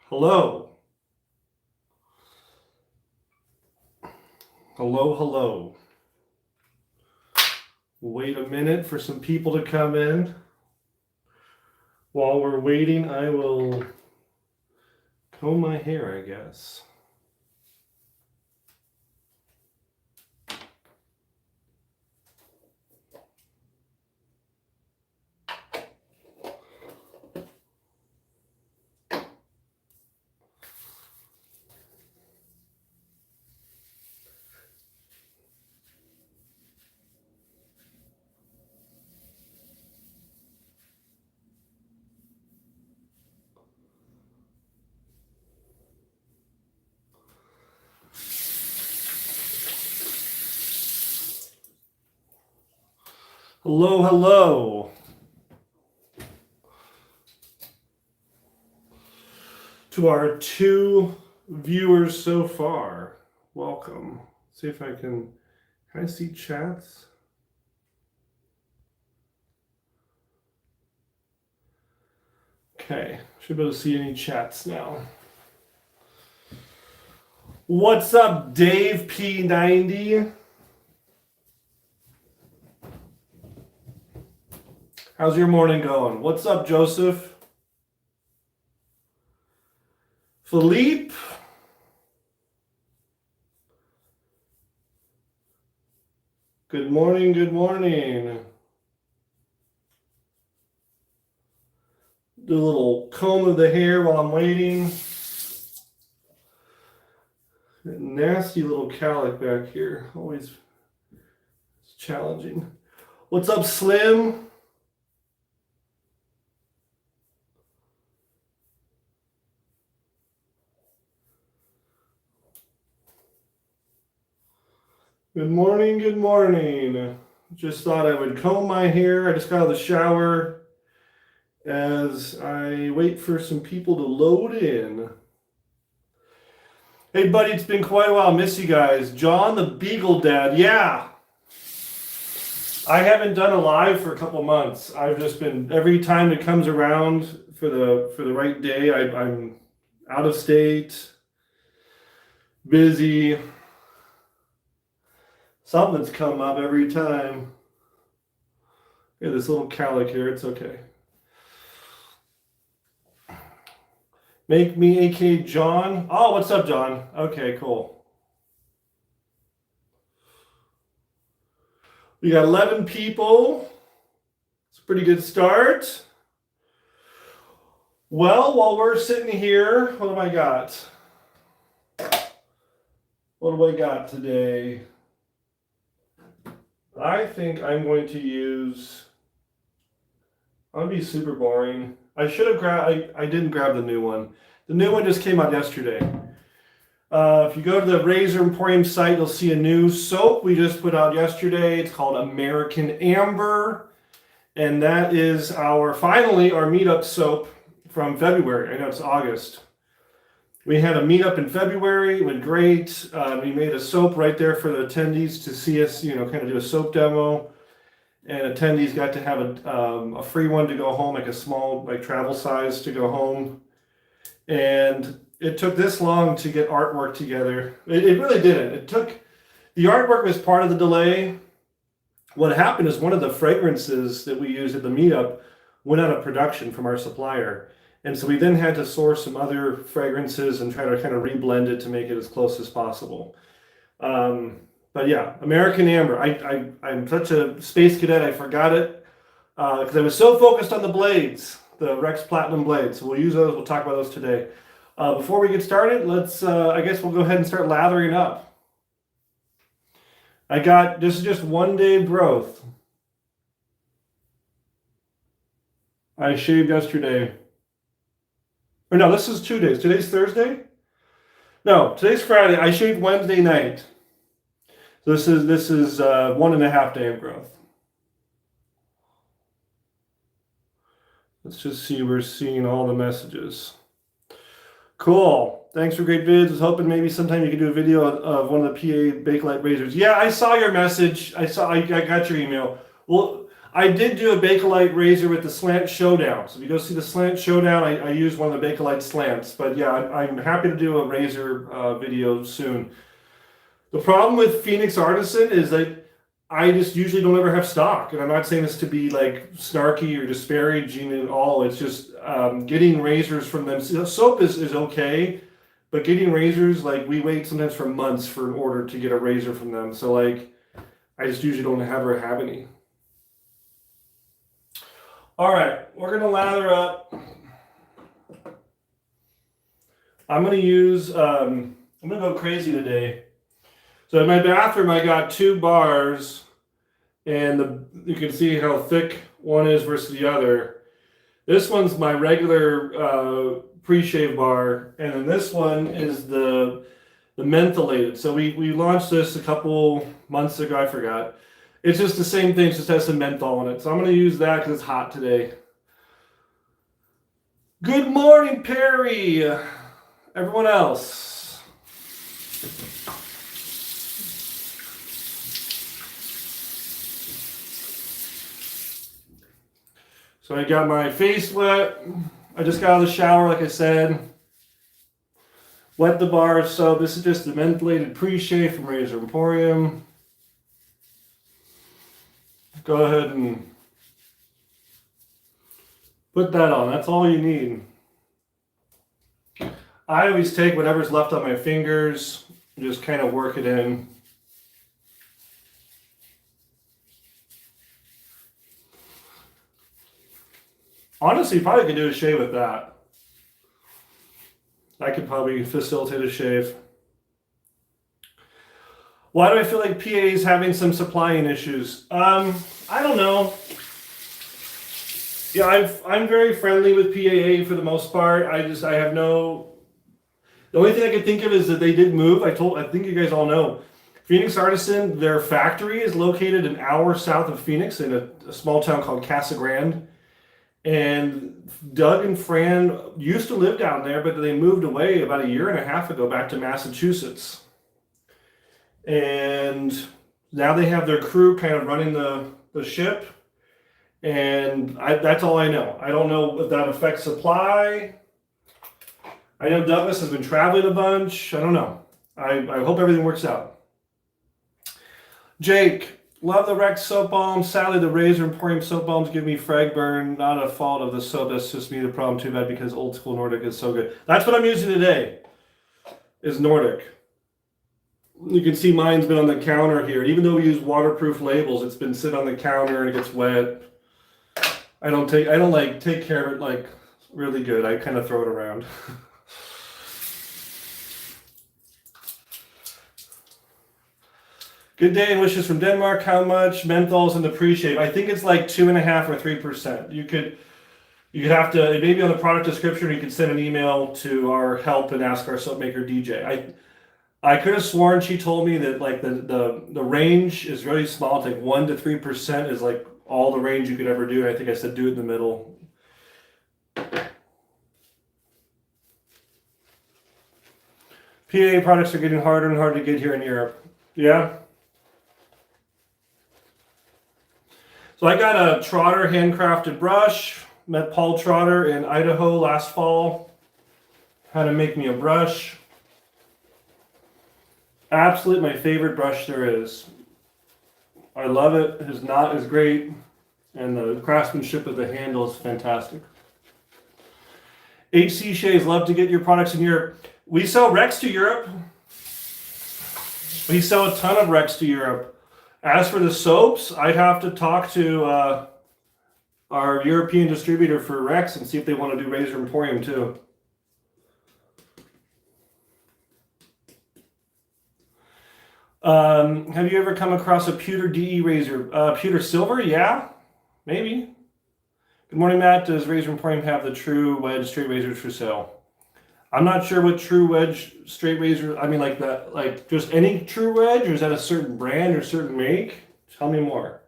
Hello. Hello, hello. Wait a minute for some people to come in. While we're waiting, I will comb my hair, I guess. Hello, hello. To our 2 viewers so far, welcome. See if can I see chats? Okay, should be able to see any chats now. What's up, Dave P90? How's your morning going? What's up, Joseph? Philippe? Good morning, good morning. Do a little comb of the hair while I'm waiting. Nasty little cowlick back here. Always challenging. What's up, Slim? Good morning, good morning. Just thought I would comb my hair. I just got out of the shower as I wait for some people to load in. Hey, buddy, it's been quite a while. Miss you guys. John the Beagle Dad. Yeah. I haven't done a live for a couple months. I've just been, every time it comes around for the right day, I'm out of state, busy. Something's come up every time. Yeah, this little cowlick here, it's okay. Make me AK John. Oh, what's up, John? Okay, cool. We got 11 people. It's a pretty good start. Well, while we're sitting here, what do I got? What do I got today? I think I'm going to use, I'll be super boring. I should have grabbed, I didn't grab the new one. The new one just came out yesterday. If you go to the Razor Emporium site, you'll see a new soap we just put out yesterday. It's called American Amber. And that is finally our meetup soap from February. I know it's August. We had a meetup in February. It went great. We made a soap right there for the attendees to see us, kind of do a soap demo. And attendees got to have a free one to go home, like a small, like travel size to go home. And it took this long to get artwork together. It really didn't. The artwork was part of the delay. What happened is one of the fragrances that we used at the meetup went out of production from our supplier. And so we then had to source some other fragrances and try to kind of reblend it to make it as close as possible. But yeah, American Amber. I'm such a space cadet, I forgot it. Because I was so focused on the blades, the Rex Platinum blades. So we'll use those, we'll talk about those today. Before we get started, I guess we'll go ahead and start lathering up. This is just 1 day of growth. I shaved yesterday. Or no, this is 2 days. Today's Thursday? No, today's Friday. I shaved Wednesday night. So this is 1.5 days of growth. Let's just see, we're seeing all the messages. Cool. Thanks for great vids. I was hoping maybe sometime you could do a video of one of the PA Bakelite razors. Yeah, I saw your message. I got your email. Well, I did do a Bakelite razor with the slant showdown. So if you go see the slant showdown, I used one of the Bakelite slants. But yeah, I'm happy to do a razor video soon. The problem with Phoenix Artisan is that I just usually don't ever have stock. And I'm not saying this to be like snarky or disparaging at all. It's just getting razors from them. Soap is okay, but getting razors, like we wait sometimes for months for an order to get a razor from them. So like, I just usually don't ever have any. All right, we're gonna lather up. I'm gonna go crazy today. So in my bathroom, I got 2 bars, and you can see how thick one is versus the other. This one's my regular pre-shave bar, and then this one is the mentholated. So we launched this a couple months ago, I forgot. It's just the same thing, it just has some menthol in it. So I'm going to use that because it's hot today. Good morning, Perry. Everyone else. So I got my face wet. I just got out of the shower, like I said. Wet the bar. So this is just the mentholated pre-shave from Razor Emporium. Go ahead and put that on. That's all you need. I always take whatever's left on my fingers and just kind of work it in. Honestly, you probably could do a shave with that. I could probably facilitate a shave. Why do I feel like PA is having some supplying issues? I don't know. Yeah, I'm very friendly with PAA for the most part. I have no. The only thing I could think of is that they did move. I think you guys all know. Phoenix Artisan, their factory is located an hour south of Phoenix in a small town called Casa Grande. And Doug and Fran used to live down there, but they moved away about a year and a half ago back to Massachusetts. And now they have their crew kind of running the ship. And that's all I know. I don't know if that affects supply. I know Douglas has been traveling a bunch. I don't know. I hope everything works out. Jake, love the Rex soap balm. Sadly, the Razor Emporium soap balms give me frag burn. Not a fault of the soap. That's just me the problem. Too bad because old school Nordic is so good. That's what I'm using today. Is Nordic. You can see mine's been on the counter here. Even though we use waterproof labels, it's been sitting on the counter and it gets wet. I don't take care of it like really good. I kind of throw it around. Good day and wishes from Denmark. How much menthols in the pre-shave? I think it's like 2.5% or 3%. You could have to, it may be on the product description, or you can send an email to our help and ask our soap maker DJ. I could have sworn she told me that like the range is really small. It's like 1 to 3% is like all the range you could ever do. And I think I said do it in the middle. PA products are getting harder and harder to get here in Europe. Yeah. So I got a Trotter handcrafted brush. Met Paul Trotter in Idaho last fall. Had to make me a brush. Absolutely my favorite brush there is. I love it. His knot is great. And the craftsmanship of the handle is fantastic. HC Shays, love to get your products in Europe. We sell Rex to Europe. We sell a ton of Rex to Europe. As for the soaps, I'd have to talk to our European distributor for Rex and see if they want to do Razor Emporium too. Have you ever come across a pewter DE razor? Pewter silver? Yeah, maybe. Good morning, Matt. Does Razor Emporium have the True Wedge straight razors for sale? I'm not sure what True Wedge straight razor. I mean, like that, like just any True Wedge, or is that a certain brand or certain make? Tell me more.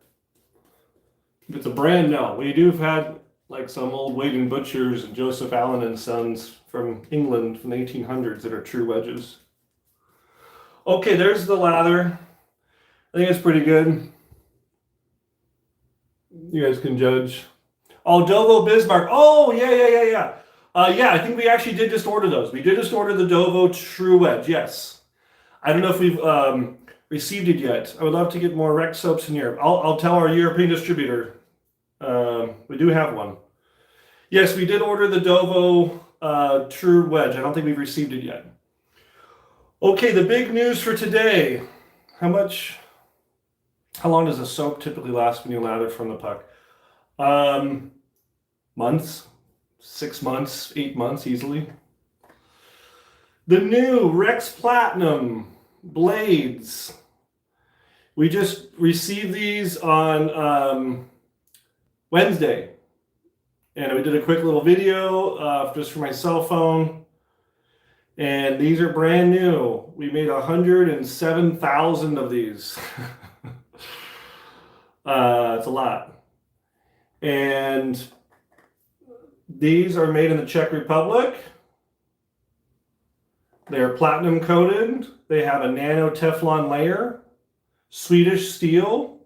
If it's a brand, no. We do have had like some old Wade & Butchers and Joseph Allen and Sons from England from the 1800s that are True Wedges. Okay, there's the lather. I think it's pretty good. You guys can judge. Oh, Dovo Bismarck. Oh, yeah. Yeah, I think we actually did just order those. We did just order the Dovo True Wedge, yes. I don't know if we've received it yet. I would love to get more Rex soaps in Europe. I'll tell our European distributor. We do have one. Yes, we did order the Dovo True Wedge. I don't think we've received it yet. Okay, the big news for today. How long does a soap typically last when you lather from the puck? Months, 6 months, 8 months easily. The new Rex Platinum blades. We just received these on Wednesday. And we did a quick little video just for my cell phone. And these are brand new. We made 107,000 of these. It's a lot. And these are made in the Czech Republic. They are platinum coated. They have a nano Teflon layer, Swedish steel,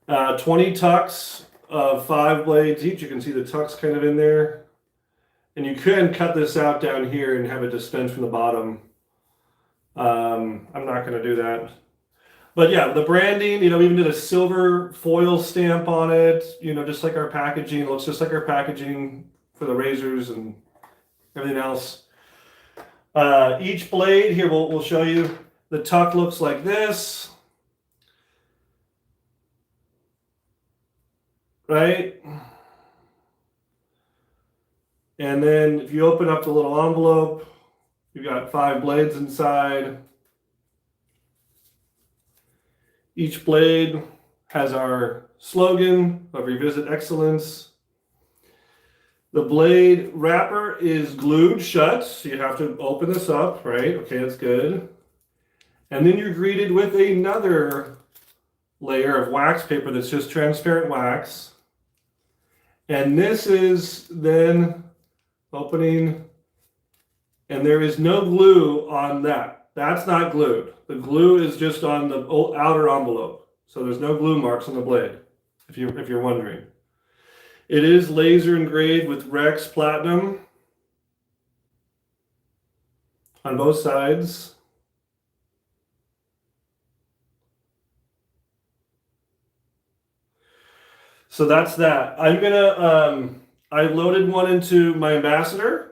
20 tucks of 5 blades each. You can see the tucks kind of in there. And you can cut this out down here and have it dispense from the bottom. I'm not going to do that. But yeah, the branding, we even did a silver foil stamp on it, just like our packaging. It looks just like our packaging for the razors and everything else. Each blade, here we'll show you. The tuck looks like this. Right? And then if you open up the little envelope, you've got 5 blades inside. Each blade has our slogan of Revisit Excellence. The blade wrapper is glued shut, so you have to open this up, right? Okay, that's good. And then you're greeted with another layer of wax paper that's just transparent wax. And this is then opening, and there is no glue on that. That's not glued. The glue is just on the outer envelope. So there's no glue marks on the blade, if you're wondering. It is laser engraved with Rex Platinum on both sides. So that's that. I'm gonna, I loaded one into my Ambassador.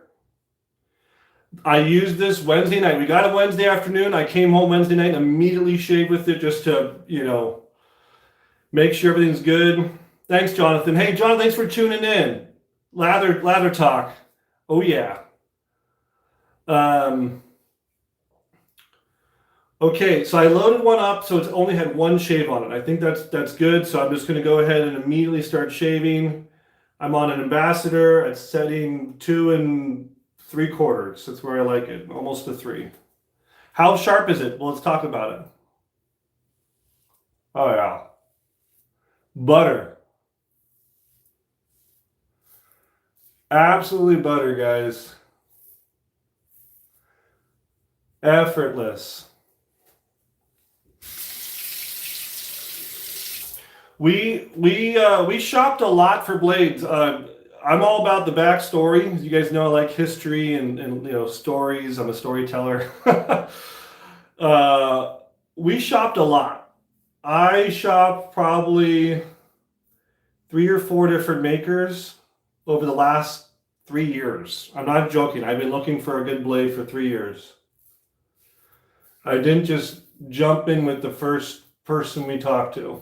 I used this Wednesday night. We got it Wednesday afternoon. I came home Wednesday night and immediately shaved with it just to, make sure everything's good. Thanks, Jonathan. Hey, John, thanks for tuning in. Lather talk. Oh, yeah. Okay, so I loaded one up, so it's only had one shave on it. I think that's good, so I'm just going to go ahead and immediately start shaving. I'm on an Ambassador at setting 2 3/4. That's where I like it, almost to 3. How sharp is it? Well, let's talk about it. Oh, yeah. Butter. Absolutely butter, guys. Effortless. We shopped a lot for blades. I'm all about the backstory. You guys know I like history and stories. I'm a storyteller. We shopped a lot. I shopped probably 3 or 4 different makers over the last 3 years. I'm not joking. I've been looking for a good blade for 3 years. I didn't just jump in with the first person we talked to.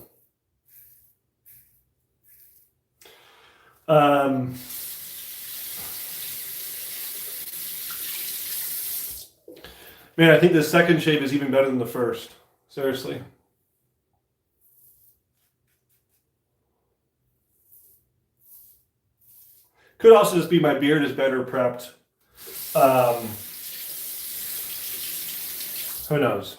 Man, I think the second shave is even better than the first. Seriously. Could also just be my beard is better prepped. Who knows?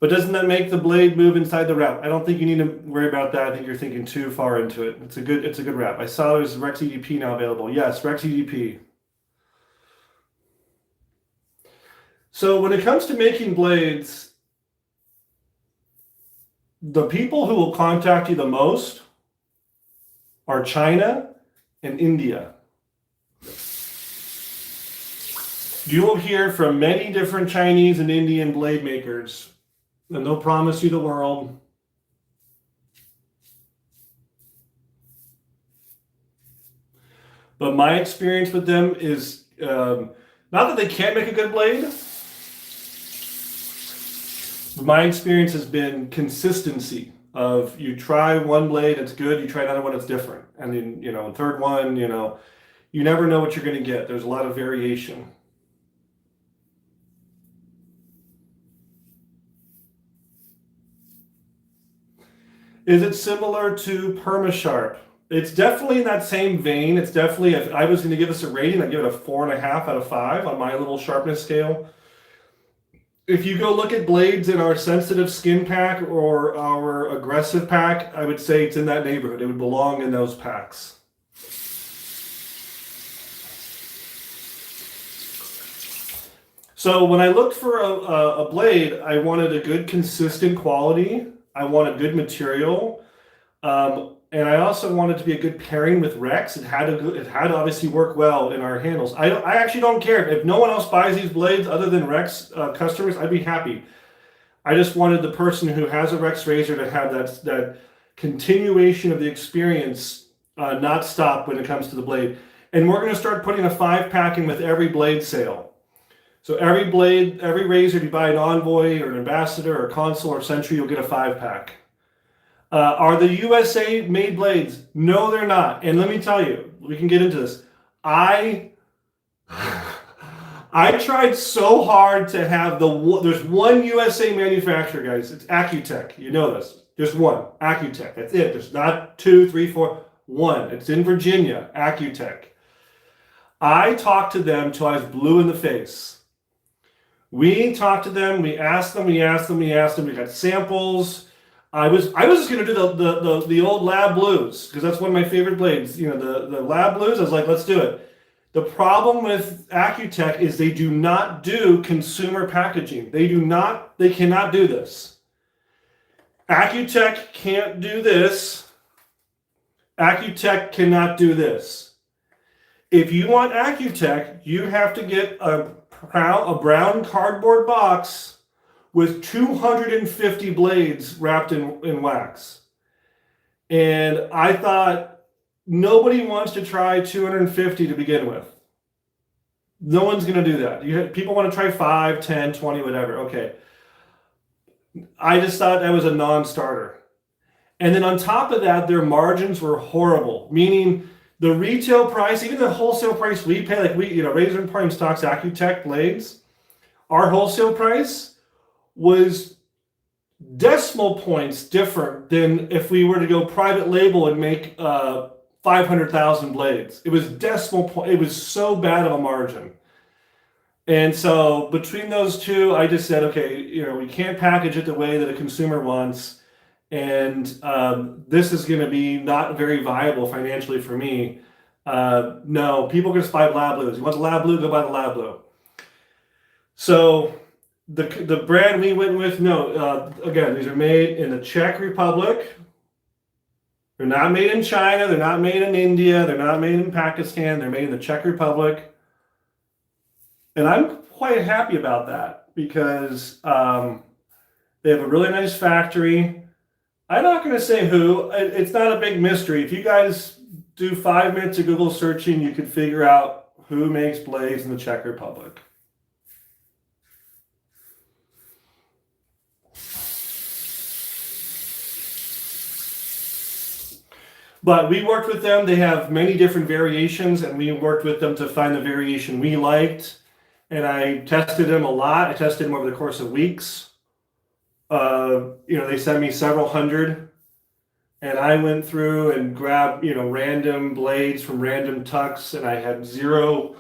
But doesn't that make the blade move inside the wrap? I don't think you need to worry about that. I think you're thinking too far into it. It's a good wrap. I saw there's Rex EDP now available. Yes, Rex EDP. So when it comes to making blades, The people who will contact you the most are China and India. You will hear from many different Chinese and Indian blade makers, and they'll promise you the world. But my experience with them is not that they can't make a good blade. My experience has been consistency of you try one blade, it's good, you try another one, it's different. And then, third one, you never know what you're going to get. There's a lot of variation. Is it similar to PermaSharp? It's definitely in that same vein. It's definitely, if I was going to give this a rating, I'd give it a 4.5 out of 5 on my little sharpness scale. If you go look at blades in our sensitive skin pack or our aggressive pack, I would say it's in that neighborhood. It would belong in those packs. So when I looked for a blade, I wanted a good consistent quality. I want a good material. And I also wanted to be a good pairing with Rex. It had to obviously work well in our handles. I actually don't care. If no one else buys these blades other than Rex customers, I'd be happy. I just wanted the person who has a Rex razor to have that continuation of the experience not stop when it comes to the blade. And we're going to start putting a 5-pack in with every blade sale. So every razor, if you buy an Envoy or an Ambassador or Consul or Sentry, you'll get a 5-pack. Are the USA made blades? No, they're not. And let me tell you, we can get into this. I tried so hard to have there's one USA manufacturer, guys. It's Accutech. You know this. Just one. Accutech. That's it. There's not 2, 3, 4. One. It's in Virginia. Accutech. I talked to them till I was blue in the face. We talked to them. We asked them. We got samples. I was just going to do the old Lab Blues because that's one of my favorite blades. The Lab Blues, I was like, let's do it. The problem with Accutech is they do not do consumer packaging. They cannot do this. Accutech can't do this. Accutech cannot do this. If you want Accutech, you have to get a brown cardboard box with 250 blades wrapped in wax. And I thought, nobody wants to try 250 to begin with. No one's going to do that. People want to try 5, 10, 20, whatever. Okay. I just thought that was a non-starter. And then on top of that, their margins were horrible, meaning the retail price, even the wholesale price we pay, like Razor Emporium stocks Accutech blades, our wholesale price was decimal points different than if we were to go private label and make 500,000 blades. It was decimal point. It was so bad of a margin. And so between those two, I just said, okay, we can't package it the way that a consumer wants. And this is going to be not very viable financially for me. No, people are going to buy Lab Blues. You want the Lab Blue, go buy the Lab Blue. So the brand we went with, again, these are made in the Czech Republic. They're not made in China. They're not made in India. They're not made in Pakistan. They're made in the Czech Republic. And I'm quite happy about that because they have a really nice factory. I'm not going to say who. It's not a big mystery. If you guys do 5 minutes of Google searching, you could figure out who makes blades in the Czech Republic. But we worked with them. They have many different variations, and we worked with them to find the variation we liked. And I tested them a lot. I tested them over the course of weeks. They sent me several hundred, and I went through and grabbed, random blades from random tucks, and I had zero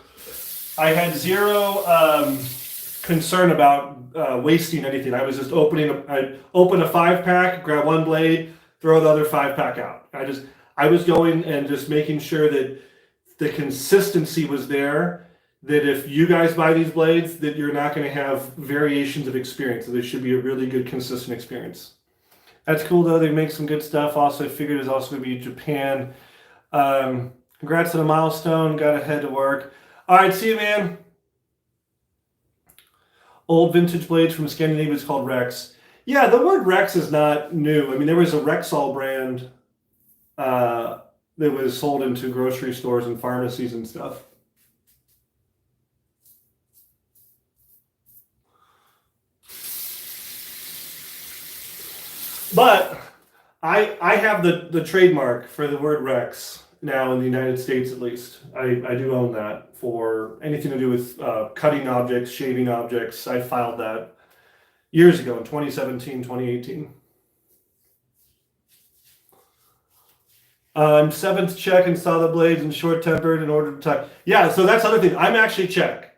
concern about wasting anything. I was just I'd open a 5-pack, grab one blade, throw the other 5-pack out. I was going and just making sure that the consistency was there, that if you guys buy these blades, that you're not going to have variations of experience, that it should be a really good, consistent experience. That's cool though. They make some good stuff. Also, I figured it's also going to be Japan. Congrats on a milestone. Got to head to work. All right, see you, man. Old vintage blades from Scandinavia is called Rex. Yeah, the word Rex is not new. I mean, there was a Rexall brand that was sold into grocery stores and pharmacies and stuff. But I have the trademark for the word Rex now in the United States, at least. I do own that for anything to do with cutting objects, shaving objects. I filed that years ago in 2017, 2018. I'm seventh Czech and saw the blades and short-tempered in order to tuck. Yeah, so that's the other thing. I'm actually Czech.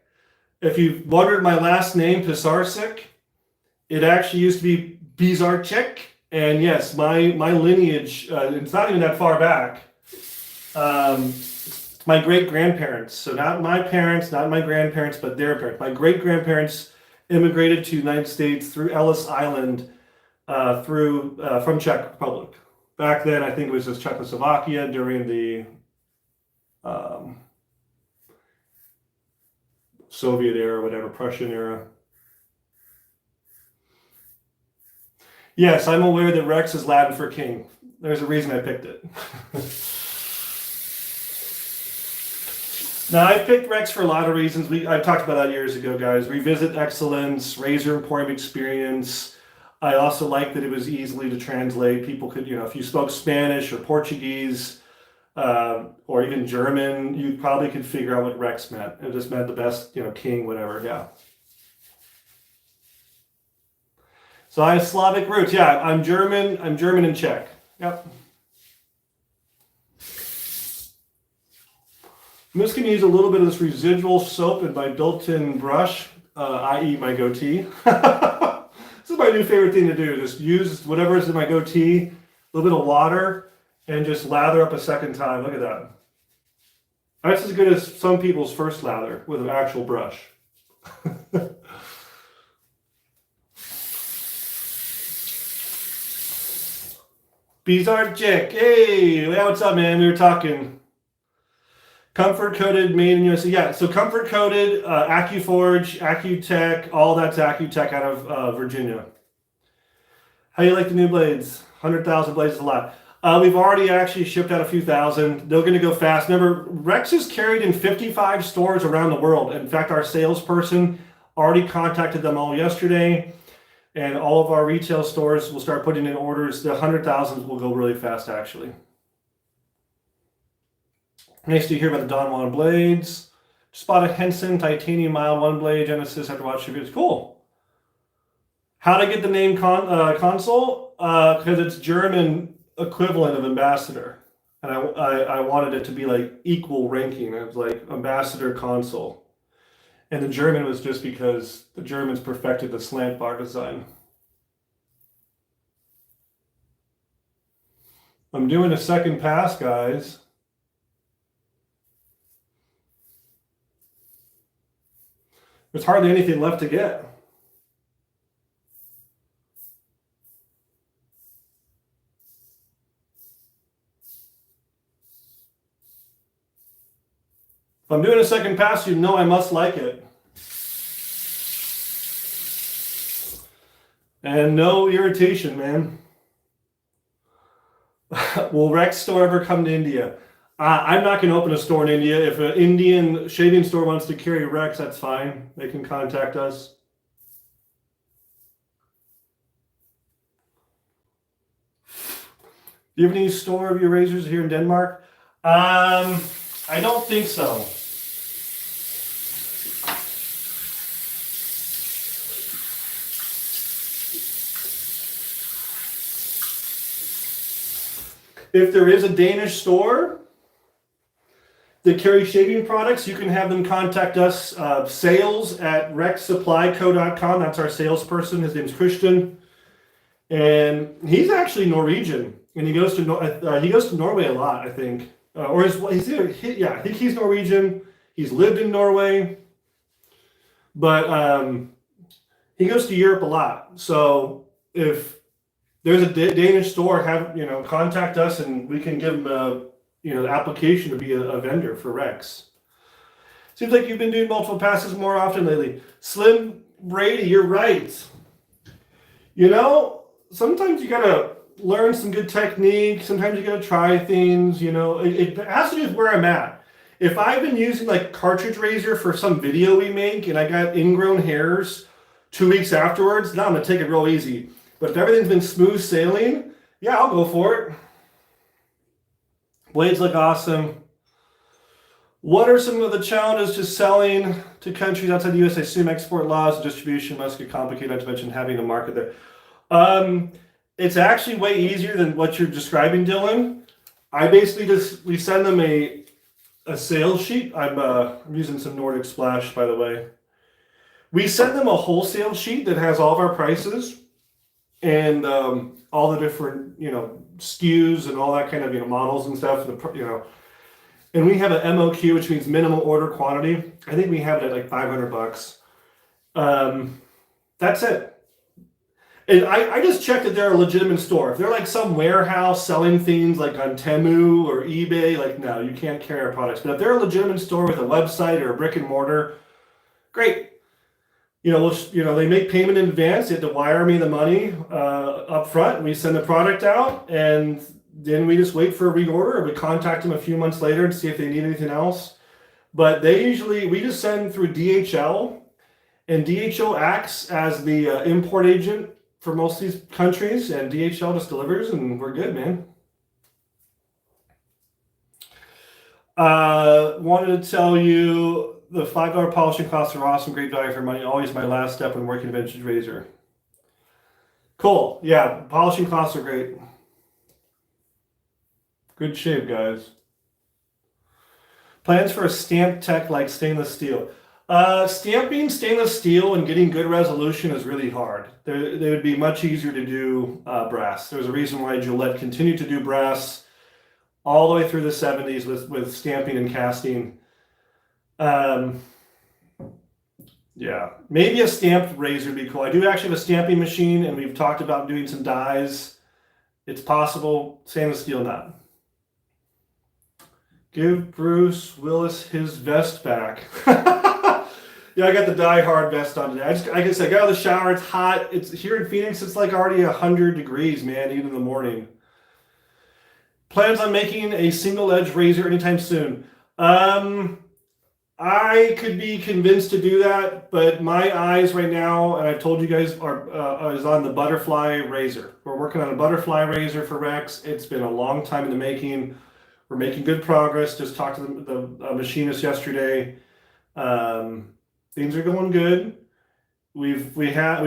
If you've wondered my last name, Pisarsik, it actually used to be Bizarchik. And yes, my lineage, it's not even that far back. My great-grandparents, so not my parents, not my grandparents, but their parents. My great-grandparents immigrated to the United States through Ellis Island from Czech Republic. Back then, I think it was just Czechoslovakia during the Soviet era, whatever, Prussian era. Yes, I'm aware that Rex is Latin for king. There's a reason I picked it. Now, I picked Rex for a lot of reasons. I talked about that years ago, guys. Revisit excellence, Razor Emporium experience. I also liked that it was easily to translate. People could, if you spoke Spanish or Portuguese or even German, you probably could figure out what Rex meant. It just meant the best, king, whatever. Yeah. So I have Slavic roots. Yeah, I'm German. I'm German and Czech. Yep. I'm just going to use a little bit of this residual soap in my built-in brush, i.e. my goatee. This is my new favorite thing to do. Just use whatever is in my goatee, a little bit of water, and just lather up a second time. Look at that. That's as good as some people's first lather with an actual brush. Bizarre Chick. Hey, what's up, man? We were talking. Comfort coated, made in USA. Yeah, so comfort coated, AccuForge, Accutech, all that's Accutech out of Virginia. How do you like the new blades? 100,000 blades is a lot. We've already actually shipped out a few thousand. They're going to go fast. Remember, Rex is carried in 55 stores around the world. In fact, our salesperson already contacted them all yesterday, and all of our retail stores will start putting in orders. The 100,000 will go really fast, actually. Nice to hear about the Don Juan blades. Just bought a Henson titanium mild one blade Genesis after watching videos. Cool. How to get the name console? Because it's German equivalent of ambassador, and I wanted it to be like equal ranking. It was like ambassador console, and the German was just because the Germans perfected the slant bar design. I'm doing a second pass, guys. There's hardly anything left to get. If I'm doing a second pass, you know I must like it. And no irritation, man. Will Rex store ever come to India? I'm not going to open a store in India. If an Indian shaving store wants to carry Rex, that's fine. They can contact us. Do you have any store of your razors here in Denmark? I don't think so. If there is a Danish store that carry shaving products, you can have them contact us, sales at rexsupplyco.com. That's our salesperson. His name's Christian, and he's actually Norwegian, and he goes to Norway a lot, I think, I think he's Norwegian. He's lived in Norway, but he goes to Europe a lot. So if there's a Danish store, contact us and we can give them the application to be a vendor for Rex. Seems like you've been doing multiple passes more often lately. Slim Brady, you're right. Sometimes you gotta learn some good technique. Sometimes you gotta try things. It has to do with where I'm at. If I've been using like cartridge razor for some video we make and I got ingrown hairs 2 weeks afterwards, now I'm gonna take it real easy. But if everything's been smooth sailing, yeah, I'll go for it. Blades look awesome. What are some of the challenges to selling to countries outside the US? I assume export laws and distribution must get complicated, not to mention having a market there. It's actually way easier than what you're describing, Dylan. I basically we send them a sales sheet. I'm using some Nordic Splash, by the way. We send them a wholesale sheet that has all of our prices and all the different, SKUs and all that kind of, models and stuff, and we have an MOQ, which means minimum order quantity. I think we have it at like $500. That's it. And I just checked that they're a legitimate store. If they're like some warehouse selling things like on Temu or eBay, like no, you can't carry our products. But if they're a legitimate store with a website or a brick and mortar, great. They make payment in advance. They have to wire me the money up front. We send the product out, and then we just wait for a reorder. We contact them a few months later to see if they need anything else. But we just send through DHL, and DHL acts as the import agent for most of these countries, and DHL just delivers, and we're good, man. Wanted to tell you the $5 polishing cloths are awesome, great value for money. Always my last step when working a vintage razor. Cool. Yeah, polishing cloths are great. Good shave, guys. Plans for a stamp tech like stainless steel. Stamping stainless steel and getting good resolution is really hard. They would be much easier to do brass. There's a reason why Gillette continued to do brass all the way through the 70s with stamping and casting. Yeah, maybe a stamped razor would be cool. I do actually have a stamping machine, and we've talked about doing some dies. It's possible. Stainless steel, not. Give Bruce Willis his vest back. Yeah, I got the Die Hard vest on today. I got out of the shower. It's hot. It's here in Phoenix. It's like already 100 degrees, man, even in the morning. Plans on making a single edge razor anytime soon. I could be convinced to do that, but my eyes right now, and I've told you guys, is on the butterfly razor. We're working on a butterfly razor for Rex. It's been a long time in the making. We're making good progress. Just talked to the machinist yesterday. Things are going good. We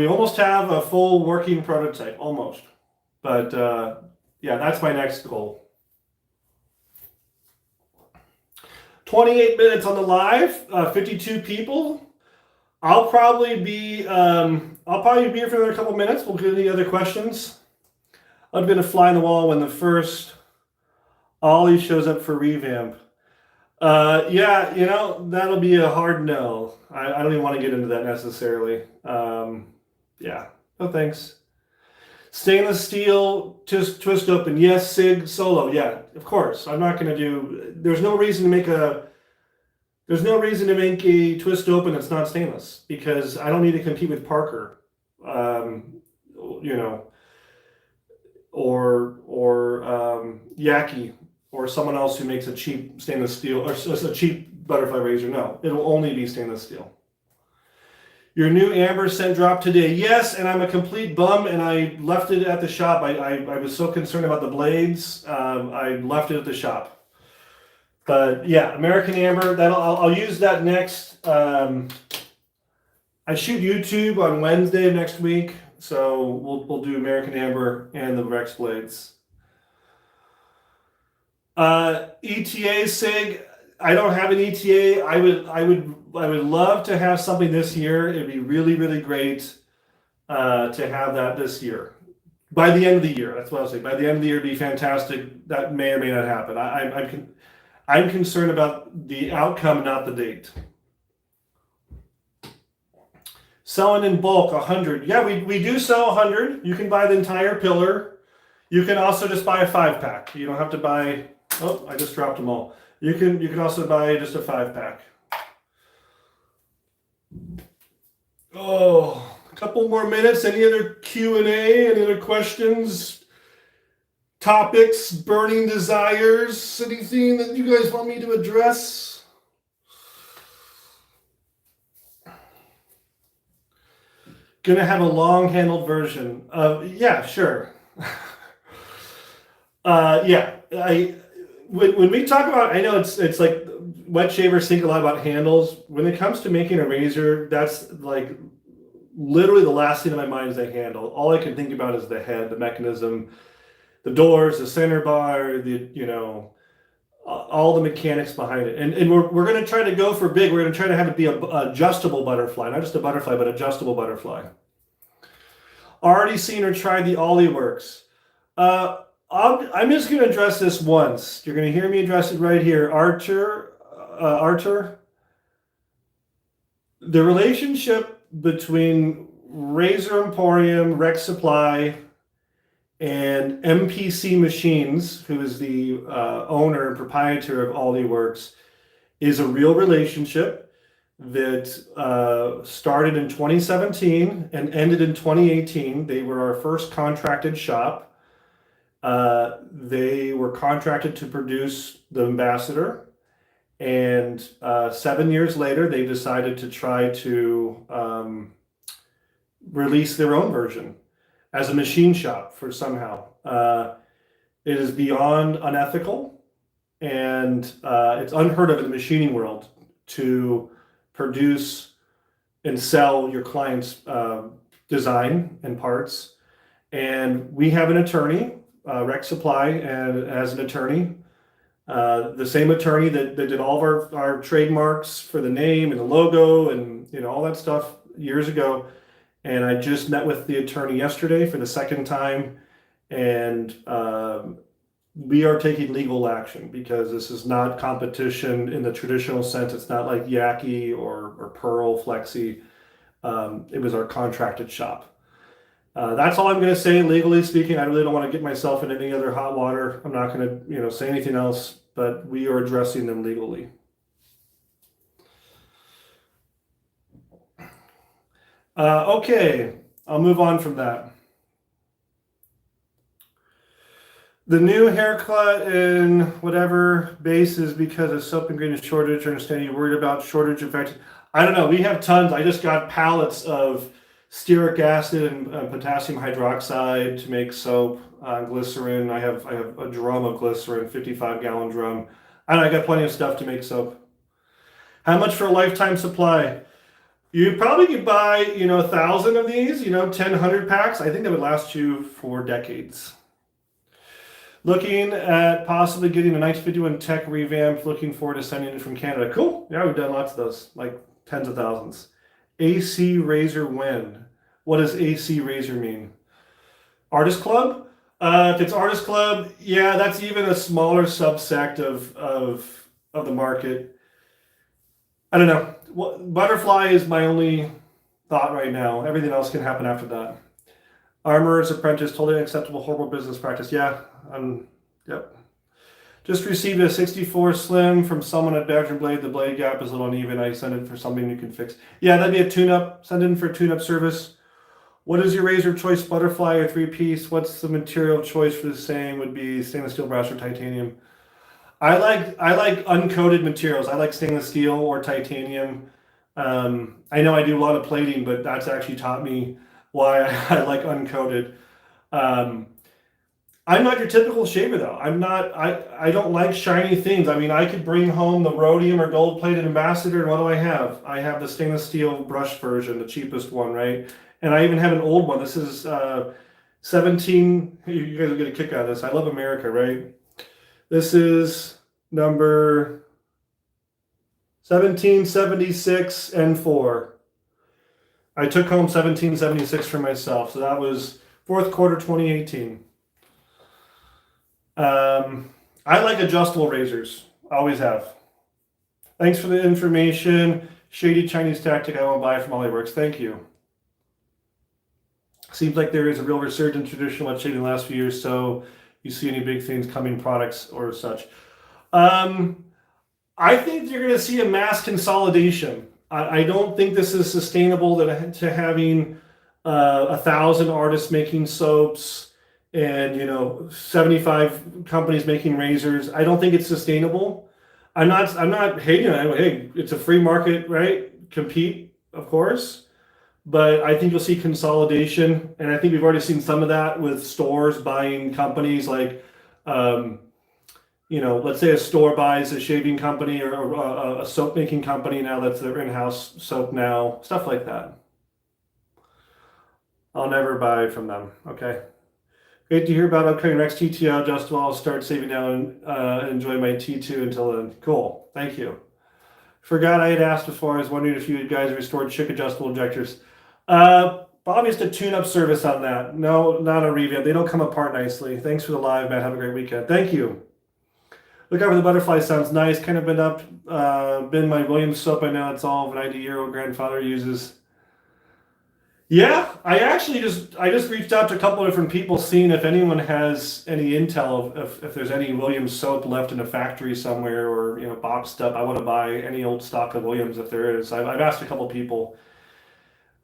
almost have a full working prototype, almost. But yeah, that's my next goal. 28 minutes on the live, 52 people. I'll probably be here for another couple minutes. We'll get any other questions. I'm gonna fly on the wall when the first Aldi shows up for revamp. Yeah, that'll be a hard no. I don't even want to get into that necessarily. Yeah, no thanks. Stainless steel, just twist open. Yes, SIG solo. Yeah, of course. I'm not going to do. There's no reason to make a twist open that's not stainless, because I don't need to compete with Parker, or Yaki, or someone else who makes a cheap stainless steel or a cheap butterfly razor. No, it'll only be stainless steel. Your new amber scent dropped today. Yes, and I'm a complete bum, and I left it at the shop. I was so concerned about the blades. I left it at the shop. But yeah, American Amber. I'll use that next. I shoot YouTube on Wednesday of next week, so we'll do American Amber and the Rex blades. ETA SIG. I don't have an ETA. I would love to have something this year. It'd be really, really great to have that this year. By the end of the year, that's what I'll say. By the end of the year, it'd be fantastic. That may or may not happen. I'm concerned about the outcome, not the date. Selling in bulk, 100. Yeah, we do sell 100. You can buy the entire pillar. You can also just buy a 5-pack. You don't have to buy, oh, I just dropped them all. You can also buy just a 5-pack. Oh, a couple more minutes. Any other Q&A? Any other questions? Topics, burning desires, anything that you guys want me to address? Gonna have a long-handled version of, yeah, sure. Yeah, when we talk about, I know it's like wet shavers think a lot about handles. When it comes to making a razor, that's like literally the last thing in my mind is a handle. All I can think about is the head, the mechanism, the doors, the center bar, all the mechanics behind it. And we're going to try to go for big. We're going to try to have it be a adjustable butterfly, not just a butterfly, but adjustable butterfly. Already seen or tried the Aldi works. I'm just going to address this once. You're going to hear me address it right here. Archer, the relationship between Razor Emporium, Rec Supply, and MPC Machines, who is the owner and proprietor of Aldi Works, is a real relationship that started in 2017 and ended in 2018. They were our first contracted shop. They were contracted to produce the Ambassador, and 7 years later, they decided to try to release their own version as a machine shop for somehow. It is beyond unethical, and it's unheard of in the machining world to produce and sell your client's design and parts. And we have an attorney, Rec Supply, and as an attorney, the same attorney that did all of our trademarks for the name and the logo and all that stuff years ago. And I just met with the attorney yesterday for the second time, and we are taking legal action because this is not competition in the traditional sense. It's not like Yaki or Pearl Flexi. It was our contracted shop. That's all I'm going to say, legally speaking. I really don't want to get myself into any other hot water. I'm not going to say anything else, but we are addressing them legally. Okay, I'll move on from that. The new haircut and whatever base is because of soap ingredient shortage. I understand you're worried about shortage effect. I don't know. We have tons. I just got pallets of stearic acid and potassium hydroxide to make soap, glycerin. I have a drum of glycerin, 55-gallon drum. And I got plenty of stuff to make soap. How much for a lifetime supply? You probably could buy, 1,000 of these, 10, 100 packs. I think that would last you for decades. Looking at possibly getting a 1951 Tech revamp. Looking forward to sending it from Canada. Cool. Yeah, we've done lots of those, like tens of thousands. AC Razor when? What does AC Razor mean? Artist Club? If it's Artist Club, yeah, that's even a smaller subsect of the market. I don't know. Butterfly is my only thought right now. Everything else can happen after that. Armorer's apprentice, totally unacceptable, horrible business practice. Yeah, yep. Just received a 64 Slim from someone at Badger Blade. The blade gap is a little uneven. I sent it for something you can fix. Yeah, that'd be a tune-up. Send in for a tune-up service. What is your razor choice, butterfly or 3-piece? What's the material choice for the same? Would be stainless steel, brass, or titanium. I like uncoated materials. I like stainless steel or titanium. I know I do a lot of plating, but that's actually taught me why I like uncoated. I'm not your typical shaver though. I don't like shiny things. I mean, I could bring home the rhodium or gold plated Ambassador, and what do I have? I have the stainless steel brush version, the cheapest one, right? And I even have an old one. This is 17, you guys will get a kick out of this. I love America, right? This is number 1776 N4. I took home 1776 for myself, so that was fourth quarter 2018. I like adjustable razors. Always have. Thanks for the information. Shady Chinese tactic I won't buy from Aldi Works. Thank you. Seems like there is a real resurgence in traditional wet shaving in the last few years. So you see any big things coming, products or such? I think you're going to see a mass consolidation. I don't think this is sustainable to having 1,000 artists making soaps and 75 companies making razors. I don't think it's sustainable. I'm not hating it. Hey, it's a free market, right? Compete, of course. But I think you'll see consolidation, and I think we've already seen some of that with stores buying companies like, let's say a store buys a shaving company or a soap making company. Now that's their in-house soap now, stuff like that. I'll never buy from them. Okay. Great to hear about upcoming next TTO. Just I'll start saving now and enjoy my T2 until then. Cool. Thank you. Forgot I had asked before. I was wondering if you guys restored chick adjustable injectors. Bobby's the tune-up service on that. No, not a revamp. They don't come apart nicely. Thanks for the live, Matt. Have a great weekend. Thank you. Look out for the butterfly. Sounds nice. Kind of been my Williams soap. I know it's all an ID-year-old grandfather uses. Yeah, I just reached out to a couple of different people, seeing if anyone has any intel if there's any Williams soap left in a factory somewhere or boxed up. I want to buy any old stock of Williams if there is. I've asked a couple of people.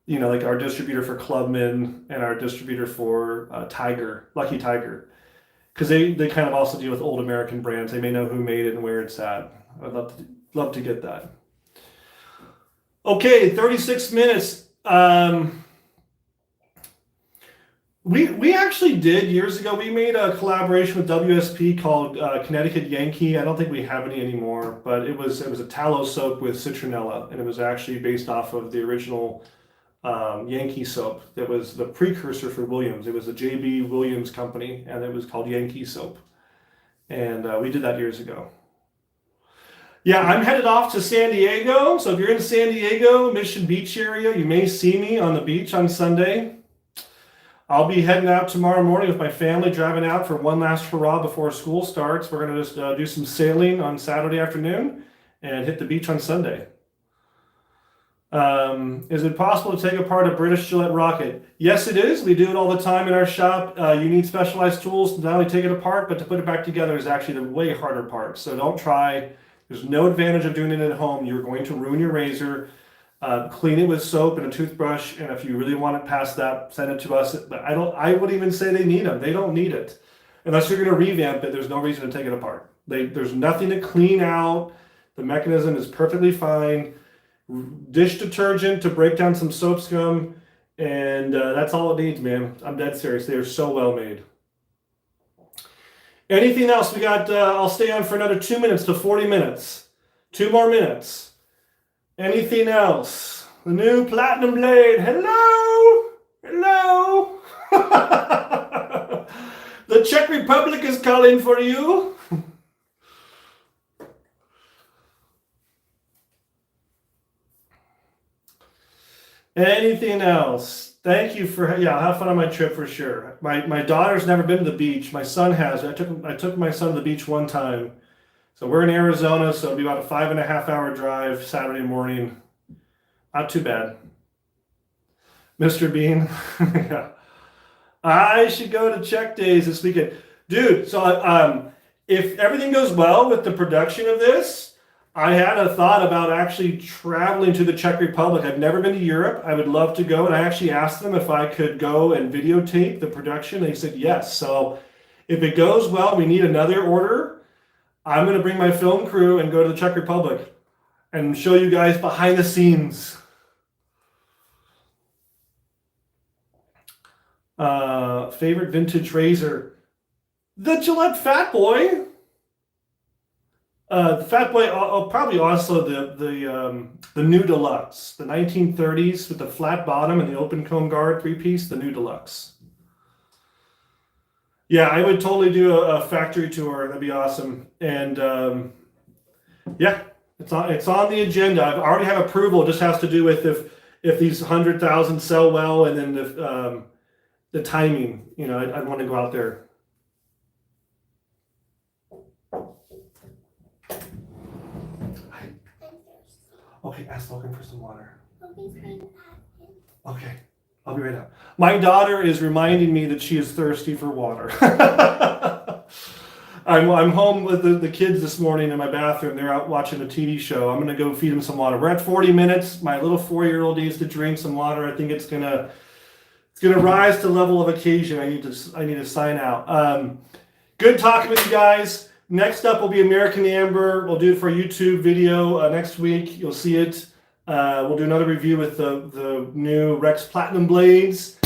Like our distributor for Clubman and our distributor for Lucky Tiger, because they kind of also deal with old American brands. They may know who made it and where it's at. I'd love to get that. Okay, 36 minutes. We actually did years ago. We made a collaboration with WSP called Connecticut Yankee. I don't think we have any anymore, but it was a tallow soap with citronella, and it was actually based off of the original Yankee soap that was the precursor for Williams. It was a J.B. Williams company, and it was called Yankee soap. And we did that years ago. Yeah, I'm headed off to San Diego. So if you're in San Diego, Mission Beach area, you may see me on the beach on Sunday. I'll be heading out tomorrow morning with my family, driving out for one last hurrah before school starts. We're going to just do some sailing on Saturday afternoon and hit the beach on Sunday. Is it possible to take apart a British Gillette rocket? Yes, it is. We do it all the time in our shop. You need specialized tools to not only take it apart, but to put it back together is actually the way harder part. So don't try. There's no advantage of doing it at home. You're going to ruin your razor. Clean it with soap and a toothbrush, and if you really want it past that, send it to us. But I would even say they need them. They don't need it. Unless you're going to revamp it, there's no reason to take it apart. There's nothing to clean out. The mechanism is perfectly fine. Dish detergent to break down some soap scum, and that's all it needs, man. I'm dead serious. They are so well made. Anything else? We got, I'll stay on for another 2 minutes to 40 minutes. 2 more minutes. Anything else? The new Platinum Blade. Hello? Hello? The Czech Republic is calling for you. Anything else? Thank you for, I'll have fun on my trip for sure. My daughter's never been to the beach. My son has. I took my son to the beach one time. So we're in Arizona, so it'll be about a 5.5 hour drive Saturday morning. Not too bad. Mr. Bean. Yeah. I should go to Czech Days this weekend. Dude, so if everything goes well with the production of this, I had a thought about actually traveling to the Czech Republic. I've never been to Europe. I would love to go, and I actually asked them if I could go and videotape the production. They said yes. So if it goes well, we need another order. I'm going to bring my film crew and go to the Czech Republic and show you guys behind the scenes. Favorite vintage razor? The Gillette Fat Boy. The Fat Boy, probably also the New Deluxe, the 1930s with the flat bottom and the open comb guard 3-piece, the New Deluxe. Yeah, I would totally do a factory tour. That'd be awesome. And yeah, it's on the agenda. I already have approval. It just has to do with if these 100,000 sell well, and then the timing. I'd want to go out there. Okay, ask Logan for some water. Okay. I'll be right out. My daughter is reminding me that she is thirsty for water. I'm home with the kids this morning in my bathroom. They're out watching a TV show. I'm going to go feed them some water. We're at 40 minutes. My little 4-year-old needs to drink some water. I think it's gonna rise to the level of occasion. I need to sign out. Good talking with you guys. Next up will be American Amber. We'll do it for a YouTube video next week. You'll see it. We'll do another review with the new Rex Platinum blades.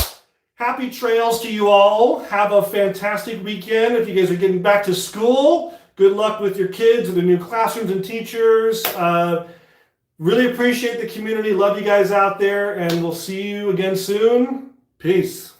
Happy trails to you all. Have a fantastic weekend. If you guys are getting back to school, good luck with your kids and the new classrooms and teachers. Really appreciate the community. Love you guys out there, and we'll see you again soon. Peace.